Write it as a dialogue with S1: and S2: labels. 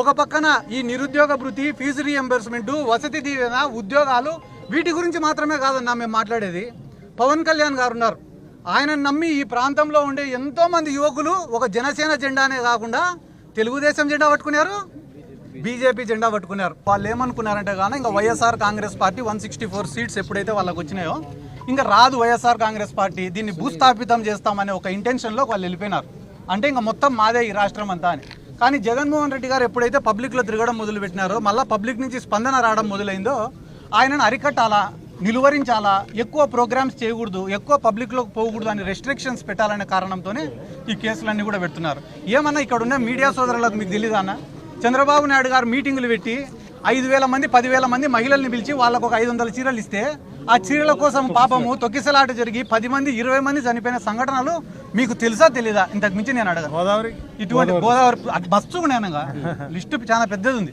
S1: ఒక పక్కన ఈ నిరుద్యోగ భృతి, ఫీజు రీఎంబర్స్మెంట్, వసతి దీవెన, ఉద్యోగాలు వీటి గురించి మాత్రమే కాదన్నా మేము మాట్లాడేది. పవన్ కళ్యాణ్ గారు ఉన్నారు, ఆయన నమ్మి ఈ ప్రాంతంలో ఉండే ఎంతో మంది యువకులు ఒక జనసేన జెండానే కాకుండా తెలుగుదేశం జెండా పట్టుకున్నారు, బీజేపీ జెండా పట్టుకున్నారు. వాళ్ళు ఏమనుకున్నారంటే కానీ ఇంకా వైఎస్ఆర్ కాంగ్రెస్ పార్టీ 164 సీట్స్ ఎప్పుడైతే వాళ్ళకి వచ్చినాయో ఇంకా రాదు వైఎస్ఆర్ కాంగ్రెస్ పార్టీ, దీన్ని భూస్థాపితం చేస్తామనే ఒక ఇంటెన్షన్లో వాళ్ళు వెళ్ళిపోయినారు. అంటే ఇంకా మొత్తం మాదే ఈ రాష్ట్రం అంతా అని. కానీ జగన్మోహన్ రెడ్డి గారు ఎప్పుడైతే పబ్లిక్లో తిరగడం మొదలుపెట్టినారో, మళ్ళీ పబ్లిక్ నుంచి స్పందన రావడం మొదలైందో, ఆయనను అరికట్టాలా, నిలువరించాలా, ఎక్కువ ప్రోగ్రామ్స్ చేయకూడదు, ఎక్కువ పబ్లిక్లోకి పోకూడదు అని రెస్ట్రిక్షన్స్ పెట్టాలనే కారణంతోనే ఈ కేసులన్నీ కూడా పెడుతున్నారు. ఏమన్నా ఇక్కడ ఉన్న మీడియా సోదరులకు మీకు తెలీదా అన్న, చంద్రబాబు నాయుడు గారు మీటింగులు పెట్టి 5,000 మంది 10,000 మంది మహిళల్ని పిలిచి వాళ్ళకు ఒక 500 చీరలు ఇస్తే ఆ చీరల కోసం పాపము తొక్కిసలాట జరిగి 10 మంది 20 మంది చనిపోయిన సంఘటనలు మీకు తెలుసా తెలీదా? ఇంతకు మించి నేను అడగను.
S2: గోదావరి
S1: ఇటువంటి గోదావరి మస్తు లిస్టు చాలా పెద్దది ఉంది.